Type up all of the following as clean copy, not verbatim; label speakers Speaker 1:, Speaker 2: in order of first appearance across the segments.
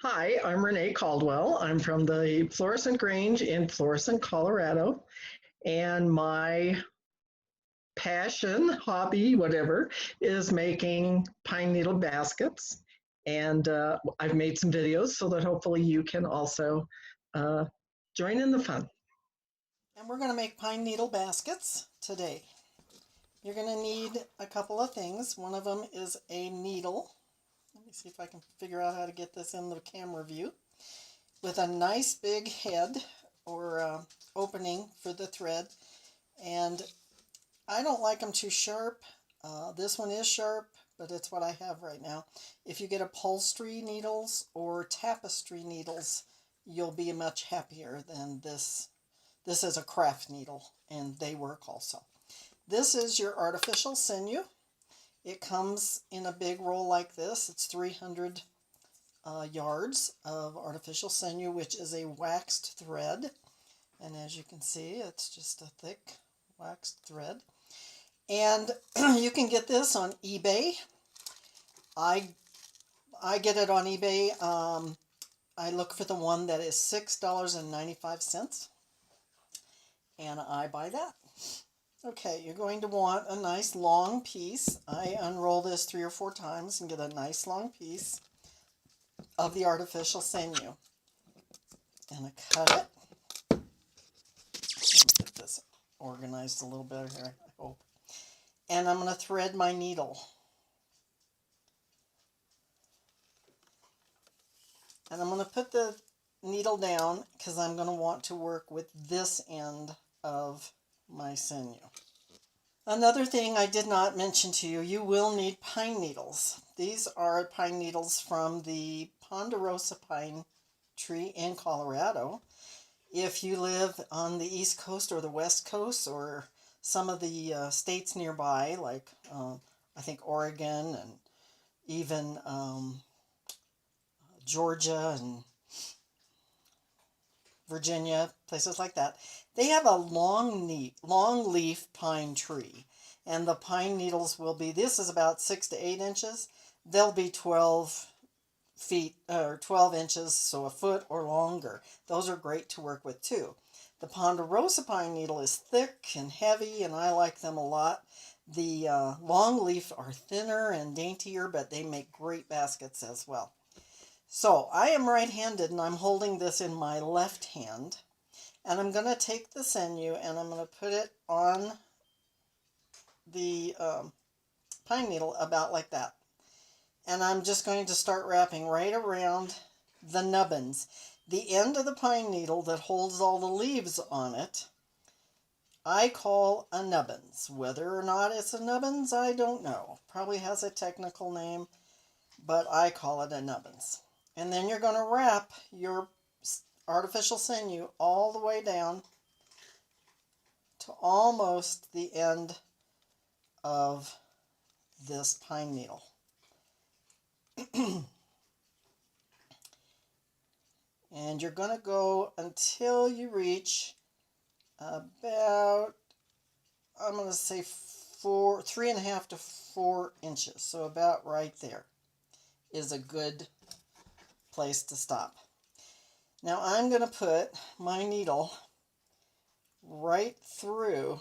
Speaker 1: Hi, I'm Renee Caldwell. I'm from the Florissant Grange in Florissant, Colorado. And my passion, hobby, whatever, is making pine needle baskets. And I've made some videos so that hopefully you can also uh, join in the fun.
Speaker 2: And we're going to make pine needle baskets today. You're going to need a couple of things. One of them is a needle. Let me see if I can figure out how to get this in the camera view. With a nice big head or opening for the thread. And I don't like them too sharp. This one is sharp, but it's what I have right now. If you get upholstery needles or tapestry needles, you'll be much happier than this. This is a craft needle, and they work also. This is your artificial sinew. It comes in a big roll like this. It's 300 yards of artificial sinew, which is a waxed thread. And as you can see, it's just a thick waxed thread. And you can get this on eBay. I get it on eBay. I look for the one that is $6.95, and I buy that. Okay, you're going to want a nice long piece. I unroll this 3 or 4 times and get a nice long piece of the artificial sinew. And I cut it. Let me get this organized a little better here, I hope. And I'm going to thread my needle. And I'm going to put the needle down because I'm going to want to work with this end of my sinew. Another thing I did not mention to you, you will need pine needles. These are pine needles from the ponderosa pine tree in Colorado. If you live on the East Coast or the West Coast or some of the states nearby, like I think Oregon and even Georgia and Virginia, places like that, they have a long leaf pine tree. And the pine needles will be, this is about 6 to 8 inches. They'll be 12 feet or 12 inches, so a foot or longer. Those are great to work with too. The ponderosa pine needle is thick and heavy, and I like them a lot. The long leaf are thinner and daintier, but they make great baskets as well. So I am right-handed, and I'm holding this in my left hand. And I'm going to take the sinew and I'm going to put it on the pine needle about like that. And I'm just going to start wrapping right around the nubbins. The end of the pine needle that holds all the leaves on it, I call a nubbins. Whether or not it's a nubbins, I don't know. Probably has a technical name, but I call it a nubbins. And then you're going to wrap your artificial sinew all the way down to almost the end of this pine needle. And you're going to go until you reach about, I'm going to say 3.5 to 4 inches. So about right there is a good place to stop. Now I'm going to put my needle right through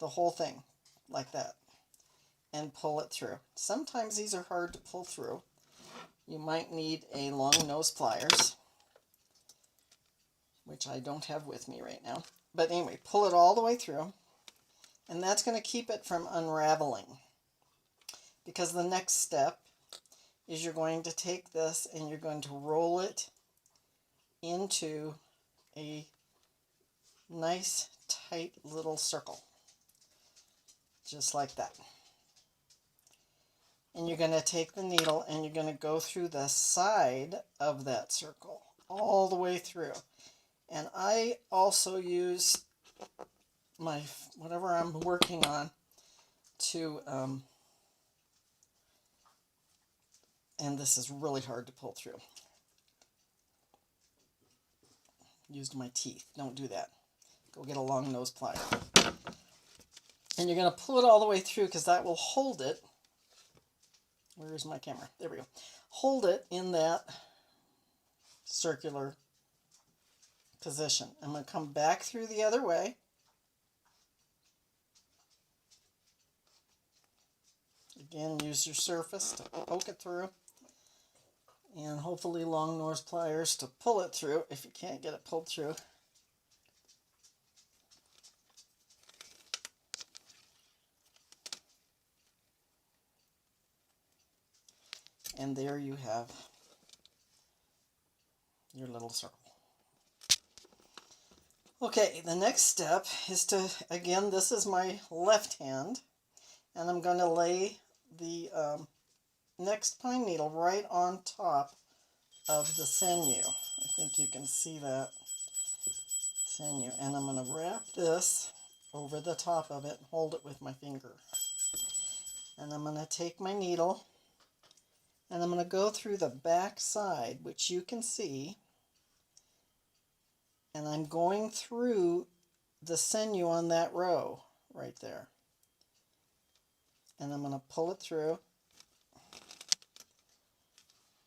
Speaker 2: the whole thing like that and pull it through. Sometimes these are hard to pull through. You might need a long nose pliers, which I don't have with me right now. But anyway, pull it all the way through, and that's going to keep it from unraveling. Because the next step is you're going to take this and you're going to roll it into a nice tight little circle, just like that. And you're going to take the needle and you're going to go through the side of that circle all the way through. And I also use my, whatever I'm working on to, and this is really hard to pull through. Used my teeth. Don't do that. Go get a long nose plier. And you're going to pull it all the way through because that will hold it where is my camera? There we go. Hold it in that circular position. I'm going to come back through the other way. Again, use your surface to poke it through, and hopefully long nose pliers to pull it through if you can't get it pulled through. And there you have your little circle. Okay, the next step is to, again, this is my left hand, and I'm going to lay the next pine needle right on top of the sinew. I think you can see that sinew. And I'm going to wrap this over the top of it and hold it with my finger. And I'm going to take my needle and I'm going to go through the back side, which you can see. And I'm going through the sinew on that row right there. And I'm going to pull it through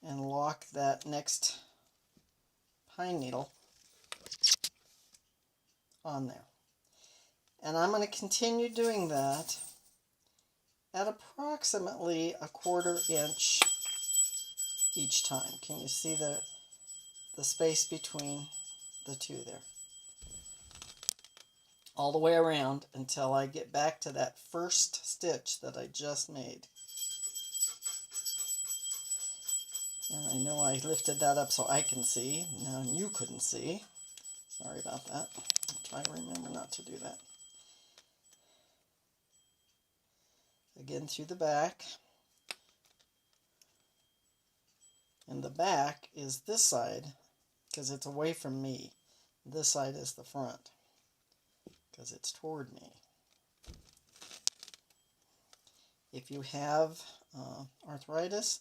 Speaker 2: and lock that next pine needle on there. And I'm going to continue doing that at approximately a 1/4 inch each time. Can you see the space between the two there? All the way around until I get back to that first stitch that I just made. And I know I lifted that up so I can see. Now you couldn't see. Sorry about that. I'll try to remember not to do that. Again through the back. And the back is this side because it's away from me. This side is the front because it's toward me. If you have arthritis,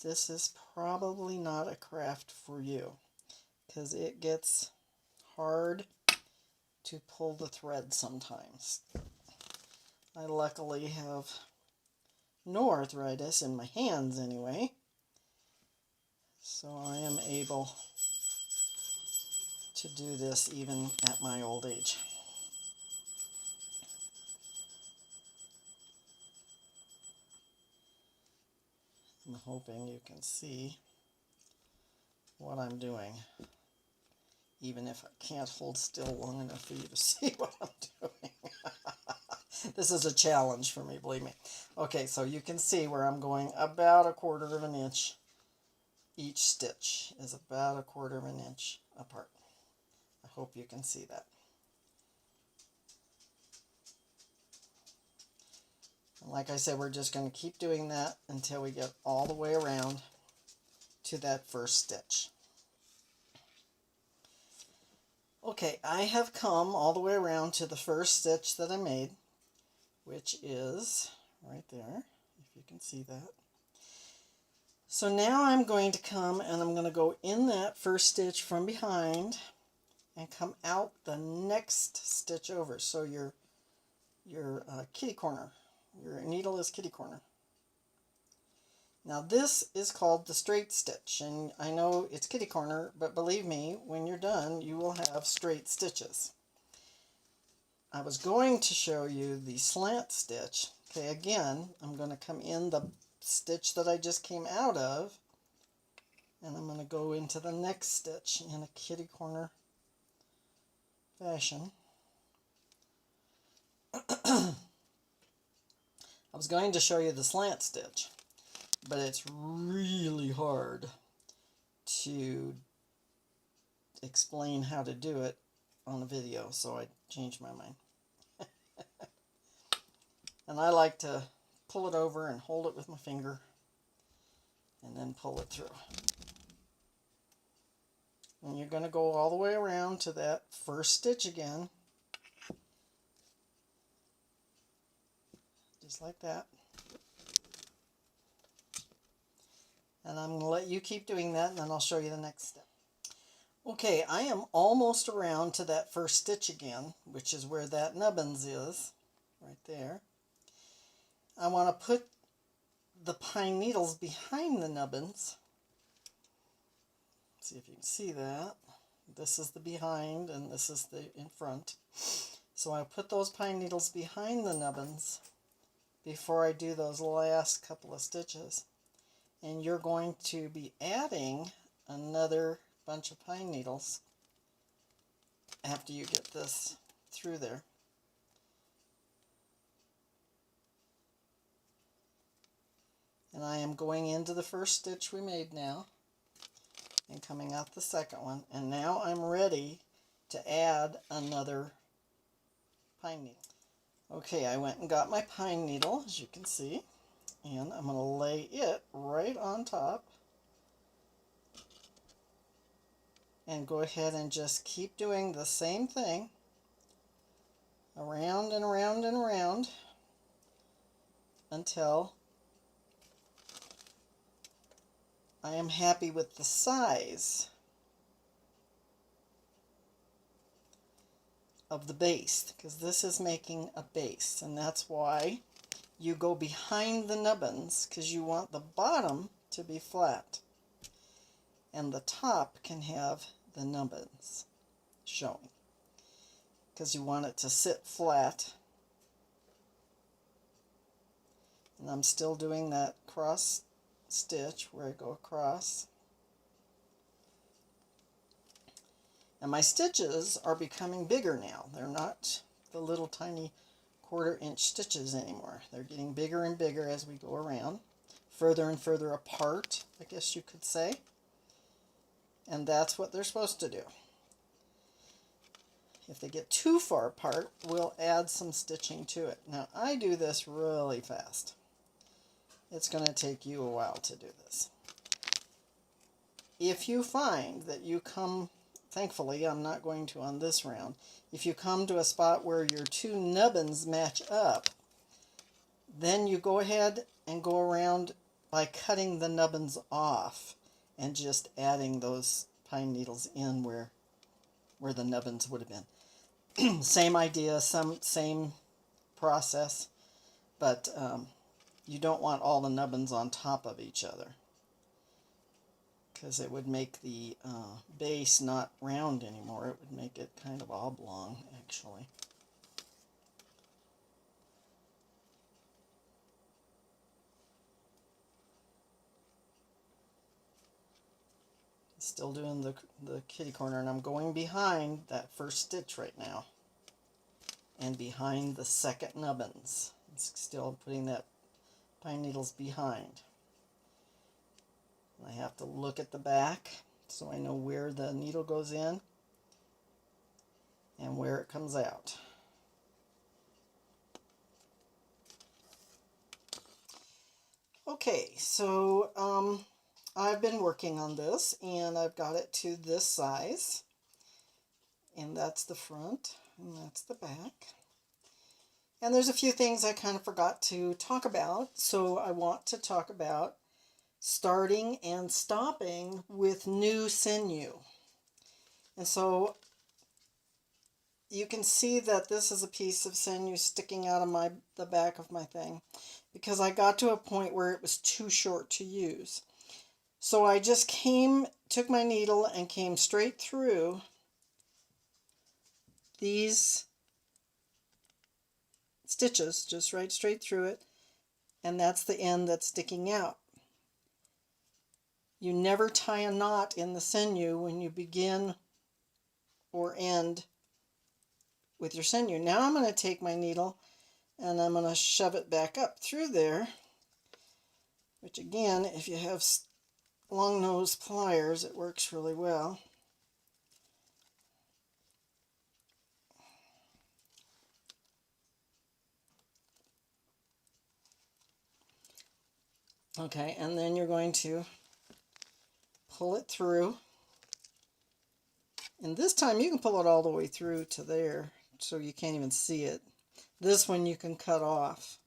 Speaker 2: this is probably not a craft for you because it gets hard to pull the thread sometimes. I luckily have no arthritis in my hands anyway, so I am able to do this even at my old age. I'm hoping you can see what I'm doing, even if I can't hold still long enough for you to see what I'm doing. This is a challenge for me, believe me. Okay, so you can see where I'm going about a 1/4 inch. Each stitch is about a 1/4 inch apart. I hope you can see that. And like I said, we're just going to keep doing that until we get all the way around to that first stitch. Okay, I have come all the way around to the first stitch that I made, which is right there, if you can see that. So now I'm going to come and I'm going to go in that first stitch from behind and come out the next stitch over. So your kitty corner, your needle is kitty corner. Now this is called the straight stitch, and I know it's kitty corner, but believe me, when you're done, you will have straight stitches. I was going to show you the slant stitch. Okay, again, I'm going to come in the stitch that I just came out of, and I'm going to go into the next stitch in a kitty corner fashion. I was going to show you the slant stitch, but it's really hard to explain how to do it on a video, so I changed my mind. And I like to pull it over and hold it with my finger and then pull it through. And you're going to go all the way around to that first stitch again, just like that. And I'm going to let you keep doing that, and then I'll show you the next step. Okay, I am almost around to that first stitch again, which is where that nubbins is, right there. I want to put the pine needles behind the nubbins. See if you can see that. This is the behind and this is the in front. So I put those pine needles behind the nubbins before I do those last couple of stitches. And you're going to be adding another bunch of pine needles after you get this through there. And I am going into the first stitch we made now and coming out the second one. And now I'm ready to add another pine needle. Okay, I went and got my pine needle, as you can see, and I'm going to lay it right on top and go ahead and just keep doing the same thing around and around and around until I am happy with the size of the base, because this is making a base, and that's why you go behind the nubbins, because you want the bottom to be flat and the top can have the nubbins showing, because you want it to sit flat. And I'm still doing that cross stitch where I go across. And my stitches are becoming bigger now. They're not the little tiny 1/4 inch stitches anymore. They're getting bigger and bigger as we go around, further and further apart, I guess you could say. And that's what they're supposed to do. If they get too far apart, we'll add some stitching to it. Now, I do this really fast. It's going to take you a while to do this. If you find that you come, thankfully I'm not going to on this round, if you come to a spot where your two nubbins match up, then you go ahead and go around by cutting the nubbins off and just adding those pine needles in where the nubbins would have been. Same idea, same process, but you don't want all the nubbins on top of each other, because it would make the base not round anymore. It would make it kind of oblong, actually. Still doing the kitty corner, and I'm going behind that first stitch right now and behind the second nubbins. It's still putting that pine needles behind. I have to look at the back so I know where the needle goes in and where it comes out. Okay, so I've been working on this and I've got it to this size, and that's the front and that's the back. And there's a few things I kind of forgot to talk about, so I want to talk about starting and stopping with new sinew. And so you can see that this is a piece of sinew sticking out of the back of my thing, because I got to a point where it was too short to use. So I just took my needle and came straight through these stitches, just right straight through it, and that's the end that's sticking out. You never tie a knot in the sinew when you begin or end with your sinew. Now I'm going to take my needle and I'm going to shove it back up through there, which again, if you have long nose pliers, it works really well. Okay, and then you're going to pull it through. And this time you can pull it all the way through to there so you can't even see it. This one you can cut off.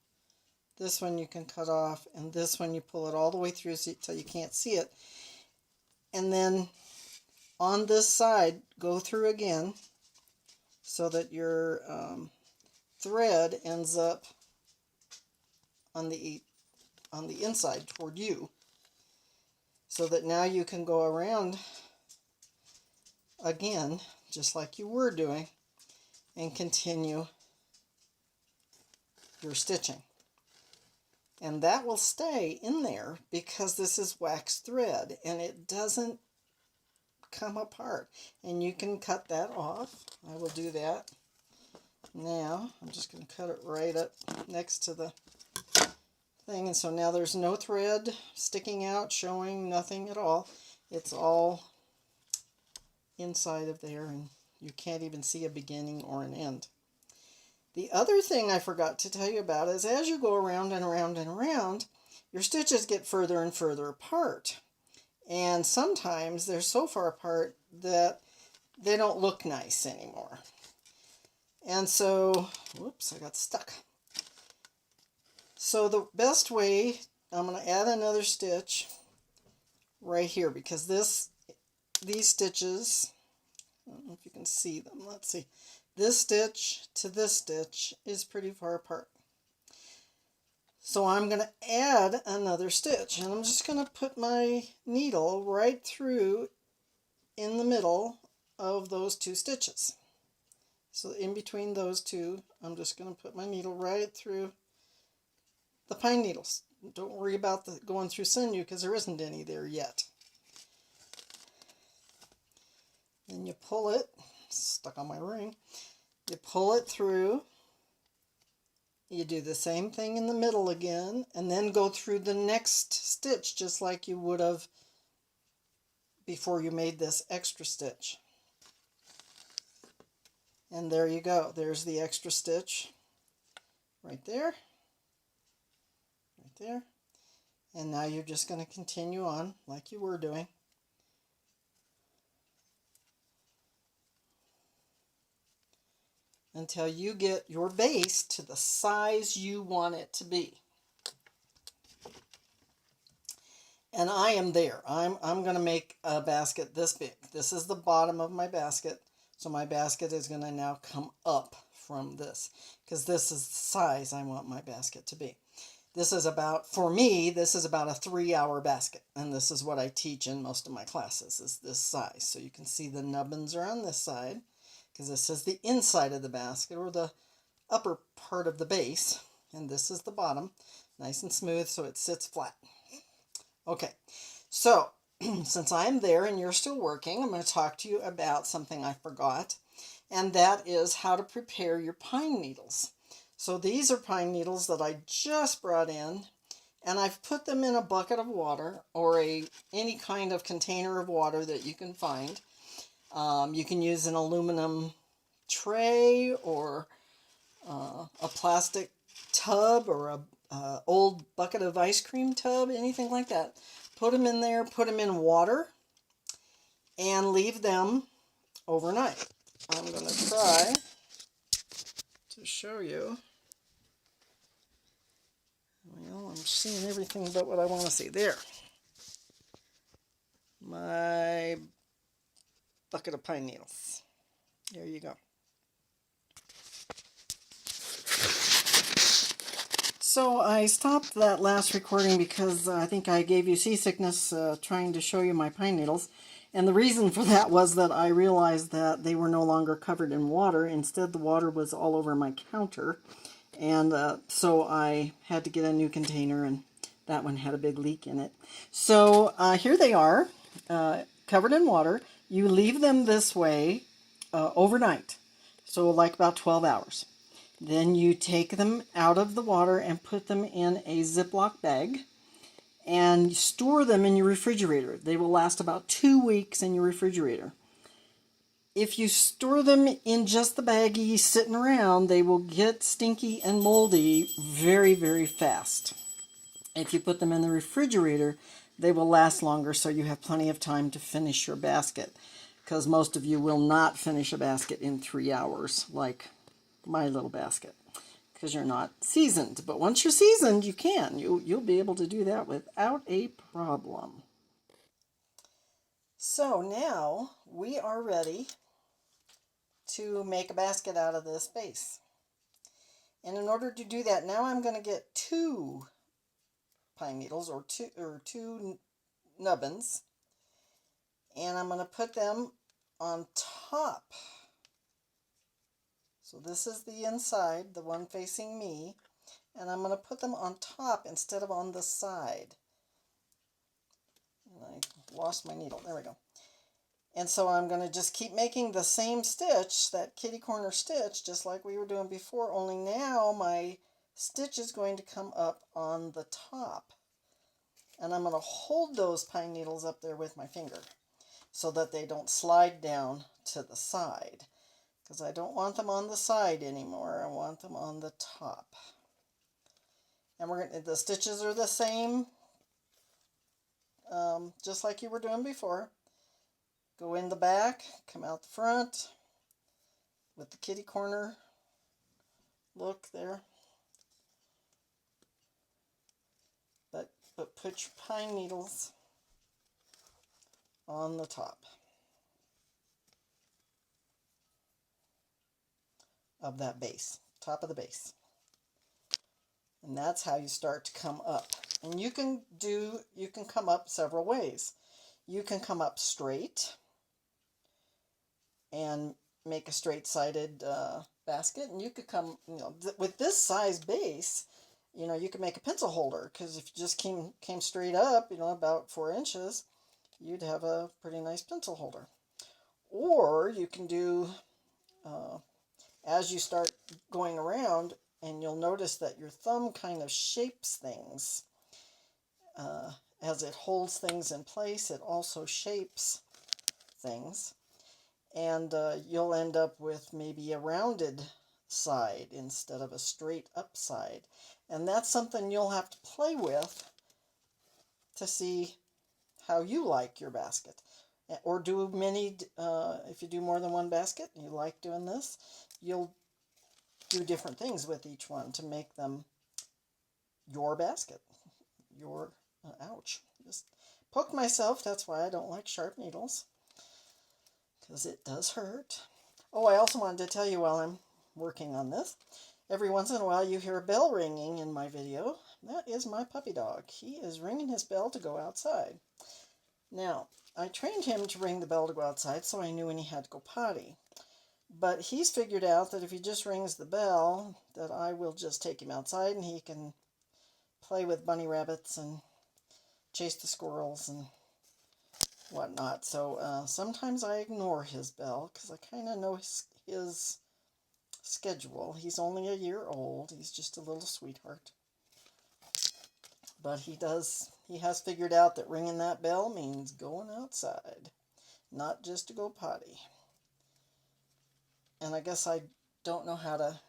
Speaker 2: This one you can cut off, and this one you pull it all the way through till you can't see it. And then on this side, go through again so that your thread ends up on the on the inside toward you, so that now you can go around again, just like you were doing, and continue your stitching. And that will stay in there because this is wax thread and it doesn't come apart. And you can cut that off. I will do that now. I'm just going to cut it right up next to the thing. And so now there's no thread sticking out, showing, nothing at all. It's all inside of there, and you can't even see a beginning or an end. The other thing I forgot to tell you about is as you go around and around and around, your stitches get further and further apart. And sometimes they're so far apart that they don't look nice anymore. And so, whoops, I got stuck. So the best way, I'm going to add another stitch right here, because these stitches, I don't know if you can see them, let's see. This stitch to this stitch is pretty far apart. So I'm going to add another stitch, and I'm just going to put my needle right through in the middle of those two stitches. So in between those two, I'm just going to put my needle right through the pine needles. Don't worry about going through sinew, because there isn't any there yet. Then you pull it, stuck on my ring, you pull it through, you do the same thing in the middle again, and then go through the next stitch just like you would have before you made this extra stitch. And there you go, there's the extra stitch right there, right there. And now you're just going to continue on like you were doing. Until you get your base to the size you want it to be. And I am there. I'm going to make a basket this big. This is the bottom of my basket. So my basket is going to now come up from this, because this is the size I want my basket to be. This is about, for me, this is about a 3-hour basket. And this is what I teach in most of my classes, is this size. So you can see the nubbins are on this side, because this is the inside of the basket, or the upper part of the base, and this is the bottom, nice and smooth so it sits flat. Okay, so since I'm there and you're still working, I'm going to talk to you about something I forgot, and that is how to prepare your pine needles. So these are pine needles that I just brought in, and I've put them in a bucket of water, or any kind of container of water that you can find. You can use an aluminum tray, or a plastic tub, or a old bucket of ice cream tub, anything like that. Put them in there, put them in water, and leave them overnight. I'm going to try to show you. Well, I'm seeing everything but what I want to see. There. My bucket of pine needles. There you go. So I stopped that last recording because I think I gave you seasickness trying to show you my pine needles. And the reason for that was that I realized that they were no longer covered in water. Instead, the water was all over my counter. And so I had to get a new container, and that one had a big leak in it. So here they are, covered in water. You leave them this way overnight, so like about 12 hours. Then you take them out of the water and put them in a Ziploc bag and store them in your refrigerator. They will last about 2 weeks in your refrigerator. If you store them in just the baggie sitting around, they will get stinky and moldy very, very fast. If you put them in the refrigerator, they will last longer, so you have plenty of time to finish your basket, because most of you will not finish a basket in 3 hours like my little basket, because you're not seasoned. But once you're seasoned, you can. You'll be able to do that without a problem. So now we are ready to make a basket out of this base. And in order to do that, now I'm going to get 2 pine needles, or two nubbins, and I'm going to put them on top. So this is the inside, the one facing me, and I'm going to put them on top instead of on the side. And I lost my needle. There we go. And so I'm going to just keep making the same stitch, that kitty corner stitch, just like we were doing before, only now my stitch is going to come up on the top. And I'm going to hold those pine needles up there with my finger so that they don't slide down to the side, because I don't want them on the side anymore. I want them on the top. And the stitches are the same, just like you were doing before. Go in the back, come out the front with the kitty corner look there. But put your pine needles on the top of that base, top of the base. And that's how you start to come up. And you can come up several ways. You can come up straight and make a straight-sided basket, and you could come, with this size base, you could make a pencil holder, because if you just came straight up, about 4 inches, you'd have a pretty nice pencil holder. Or you can do, as you start going around, and you'll notice that your thumb kind of shapes things. As it holds things in place, it also shapes things. And you'll end up with maybe a rounded side instead of a straight up side. And that's something you'll have to play with to see how you like your basket. Or do many, if you do more than one basket and you like doing this, you'll do different things with each one to make them your basket. Ouch. Just poked myself. That's why I don't like sharp needles, because it does hurt. Oh, I also wanted to tell you while I'm working on this, every once in a while you hear a bell ringing in my video. That is my puppy dog. He is ringing his bell to go outside. Now, I trained him to ring the bell to go outside, so I knew when he had to go potty. But he's figured out that if he just rings the bell, that I will just take him outside and he can play with bunny rabbits and chase the squirrels and whatnot. So sometimes I ignore his bell because I kind of know his schedule. He's only a year old. He's just a little sweetheart. But he has figured out that ringing that bell means going outside, not just to go potty. And I guess I don't know how to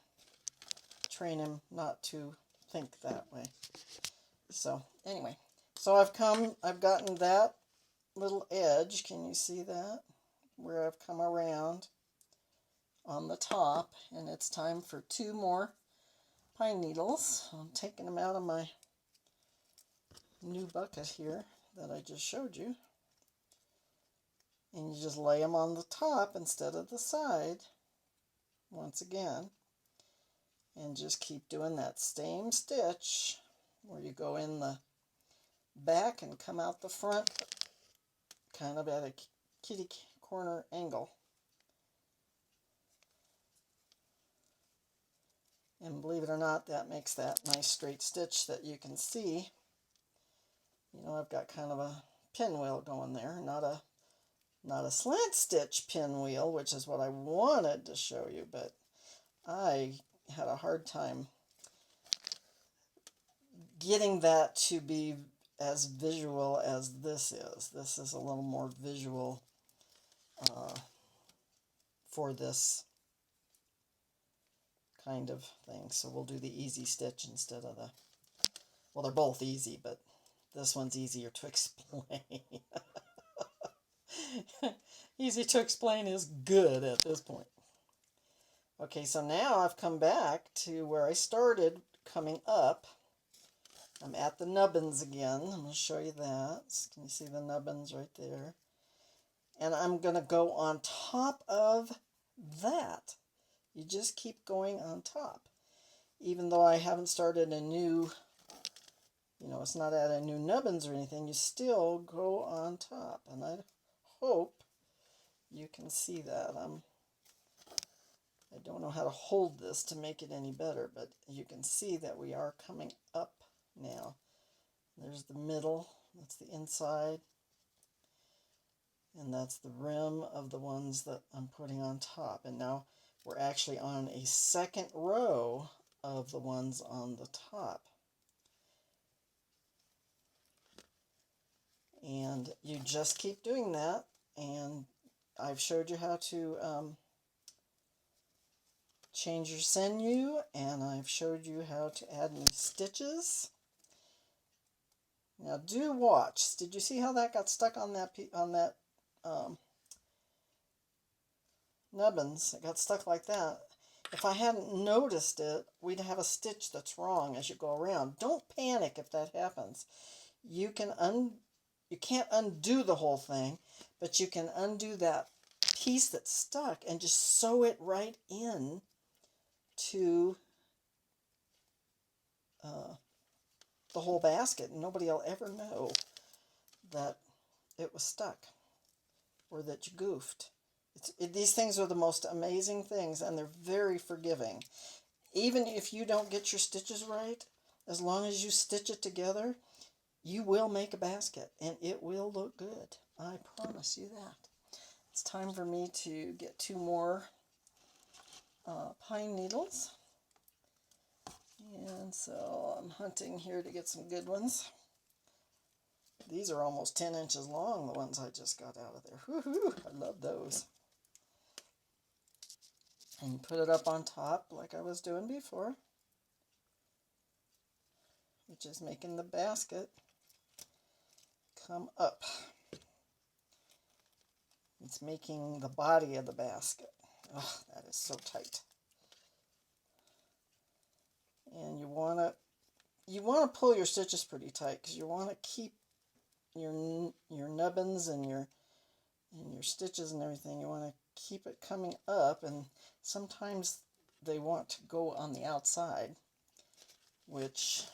Speaker 2: train him not to think that way. So anyway, so I've gotten that little edge. Can you see that? Where I've come around on the top, and it's time for 2 more pine needles. I'm taking them out of my new bucket here that I just showed you. And you just lay them on the top instead of the side once again, and just keep doing that same stitch where you go in the back and come out the front, kind of at a kitty corner angle. And believe it or not, that makes that nice straight stitch that you can see. I've got kind of a pinwheel going there, not a slant stitch pinwheel, which is what I wanted to show you, but I had a hard time getting that to be as visual as this is. This is a little more visual for this kind of thing. So we'll do the easy stitch instead of well, they're both easy, but this one's easier to explain. Easy to explain is good at this point. Okay, so now I've come back to where I started coming up. I'm at the nubbins again. I'm going to show you that. Can you see the nubbins right there? And I'm going to go on top of that. You just keep going on top. Even though I haven't started a new you know, it's not adding new nubbins or anything. You still go on top, and I hope you can see that. I don't know how to hold this to make it any better, but you can see that we are coming up now. There's the middle, that's the inside, and that's the rim of the ones that I'm putting on top. And now we're actually on a second row of the ones on the top. And you just keep doing that, and I've showed you how to change your sinew, and I've showed you how to add new stitches. Now do watch. Did you see how that got stuck on that nubbins? It got stuck like that. If I hadn't noticed it, we'd have a stitch that's wrong as you go around. Don't panic if that happens. You can't undo the whole thing, but you can undo that piece that's stuck and just sew it right in to the whole basket. Nobody will ever know that it was stuck or that you goofed. These things are the most amazing things, and they're very forgiving. Even if you don't get your stitches right, as long as you stitch it together, you will make a basket, and it will look good. I promise you that. It's time for me to get 2 more pine needles. And so I'm hunting here to get some good ones. These are almost 10 inches long, the ones I just got out of there. Woohoo! I love those. And you put it up on top like I was doing before, which is making the basket come up. It's making the body of the basket. Oh, that is so tight. And you want to pull your stitches pretty tight, because you want to keep your nubbins and your stitches and everything. You want to keep it coming up, and sometimes they want to go on the outside, which,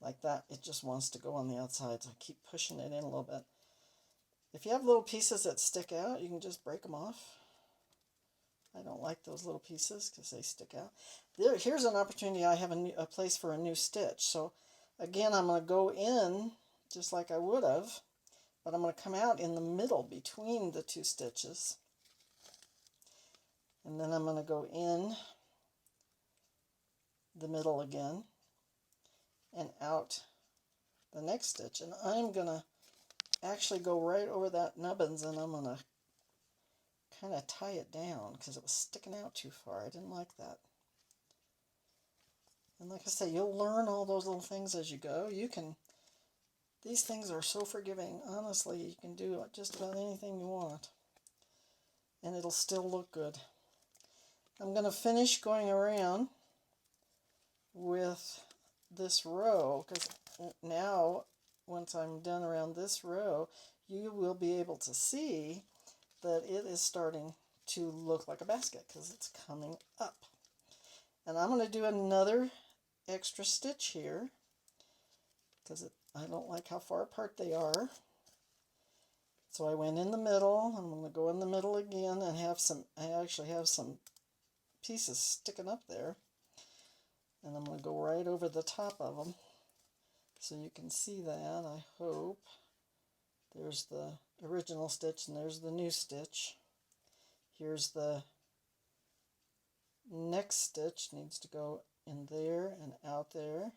Speaker 2: like that, it just wants to go on the outside, so I keep pushing it in a little bit. If you have little pieces that stick out, you can just break them off. I don't like those little pieces because they stick out. Here's an opportunity. I have a place for a new stitch. So again, I'm going to go in just like I would have, but I'm going to come out in the middle between the 2 stitches. And then I'm going to go in the middle again and out the next stitch. And I'm going to actually go right over that nubbins, and I'm going to kind of tie it down because it was sticking out too far. I didn't like that. And like I say, you'll learn all those little things as you go. These things are so forgiving. Honestly, you can do just about anything you want, and it'll still look good. I'm going to finish going around with this row, because now, once I'm done around this row, you will be able to see that it is starting to look like a basket because it's coming up. And I'm going to do another extra stitch here because I don't like how far apart they are. So I went in the middle. I'm going to go in the middle again and I actually have some pieces sticking up there. And I'm going to go right over the top of them so you can see that, I hope. There's the original stitch and there's the new stitch. Here's the next stitch, needs to go in there and out there.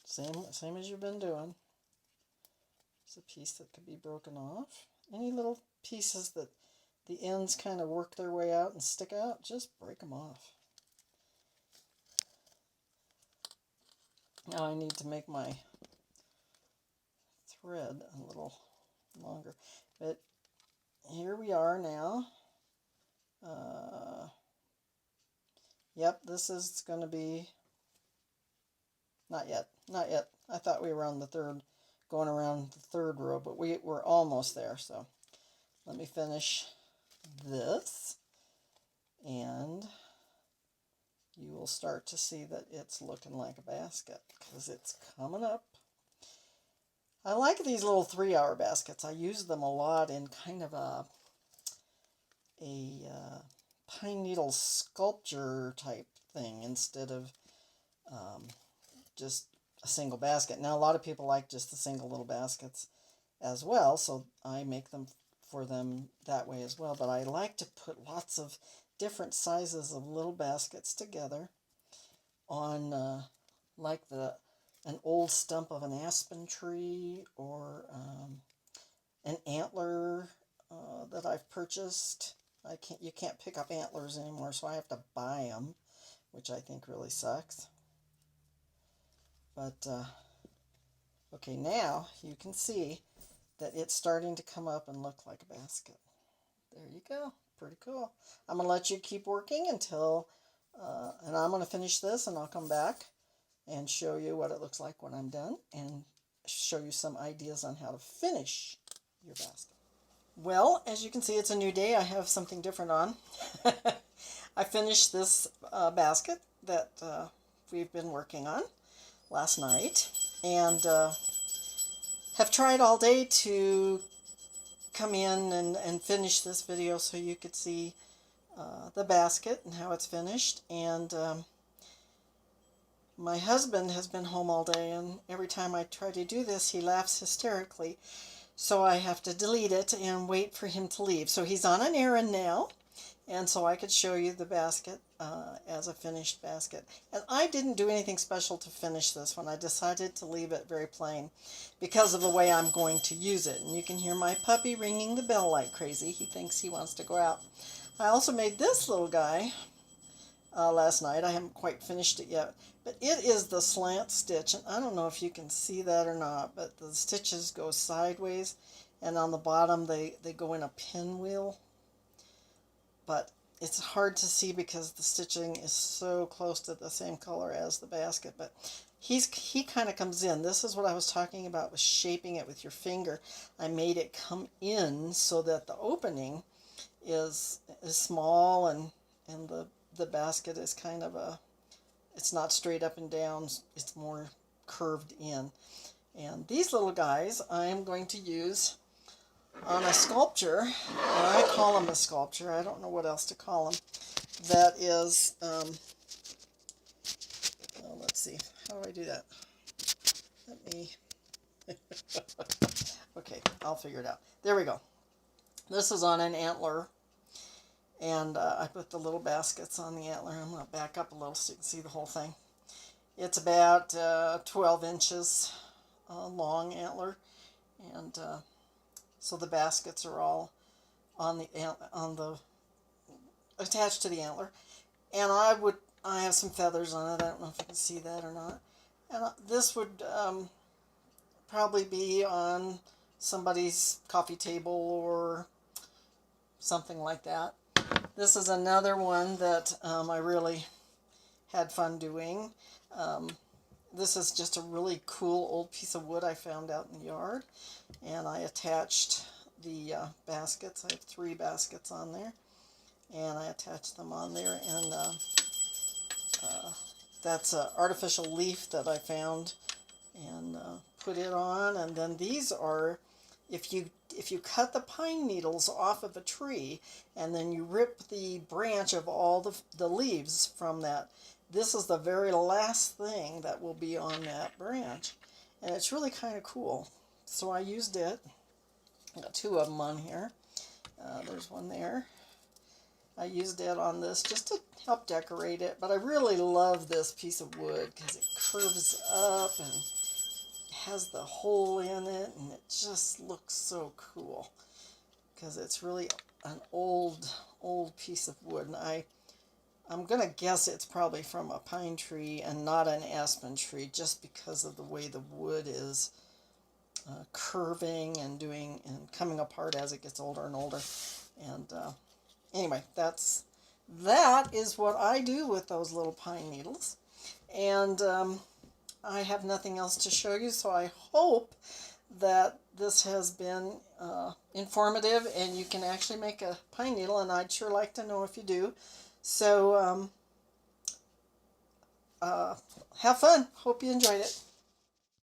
Speaker 2: Same as you've been doing. There's a piece that could be broken off. Any little pieces that the ends kind of work their way out and stick out, just break them off. Now I need to make my thread a little longer, but here we are now. Yep, this is going to be, not yet. I thought we were on the third, going around the third row, but we're almost there. So let me finish this, and you will start to see that it's looking like a basket because it's coming up. I like these little 3-hour baskets. I use them a lot in kind of a pine needle sculpture type thing instead of just a single basket. Now, a lot of people like just the single little baskets as well, so I make them for them that way as well. But I like to put lots of different sizes of little baskets together on like an old stump of an aspen tree or an antler that I've purchased. You can't pick up antlers anymore, so I have to buy them, which I think really sucks. But okay, now you can see that it's starting to come up and look like a basket. There you go. Pretty cool. I'm going to let you keep working until, and I'm going to finish this, and I'll come back and show you what it looks like when I'm done and show you some ideas on how to finish your basket. Well, as you can see, it's a new day. I have something different on. I finished this basket that we've been working on last night, and have tried all day to come in and finish this video so you could see the basket and how it's finished. And my husband has been home all day, and every time I try to do this, he laughs hysterically. So I have to delete it and wait for him to leave. So he's on an errand now, and so I could show you the basket as a finished basket. And I didn't do anything special to finish this one. I decided to leave it very plain because of the way I'm going to use it. And you can hear my puppy ringing the bell like crazy. He thinks he wants to go out. I also made this little guy last night. I haven't quite finished it yet, but it is the slant stitch, and I don't know if you can see that or not, but the stitches go sideways, and on the bottom they go in a pinwheel, but it's hard to see because the stitching is so close to the same color as the basket. But he kind of comes in. This is what I was talking about with shaping it with your finger. I made it come in so that the opening is small, and the basket is kind of it's not straight up and down, it's more curved in. And these little guys I am going to use on a sculpture, and I call them a sculpture, I don't know what else to call them, that is, let's see, how do I do that? Let me, okay, I'll figure it out. There we go. This is on an antler. And I put the little baskets on the antler. I'm going to back up a little so you can see the whole thing. It's about 12 inches long antler, and so the baskets are all on the attached to the antler. And I have some feathers on it. I don't know if you can see that or not. And this would probably be on somebody's coffee table or something like that. This is another one that I really had fun doing. This is just a really cool old piece of wood I found out in the yard, and I attached the baskets. I have 3 baskets on there, and I attached them on there, and that's an artificial leaf that I found and put it on. And then these are, if you cut the pine needles off of a tree and then you rip the branch of all the leaves from that, this is the very last thing that will be on that branch. And it's really kind of cool. So I used it. I got 2 of them on here. There's one there. I used it on this just to help decorate it. But I really love this piece of wood because it curves up and has the hole in it, and it just looks so cool because it's really an old piece of wood. And I'm gonna guess it's probably from a pine tree and not an aspen tree, just because of the way the wood is curving and coming apart as it gets older and older. And anyway, that is what I do with those little pine needles. And I have nothing else to show you, so I hope that this has been informative and you can actually make a pine needle, and I'd sure like to know if you do. So have fun. Hope you enjoyed it.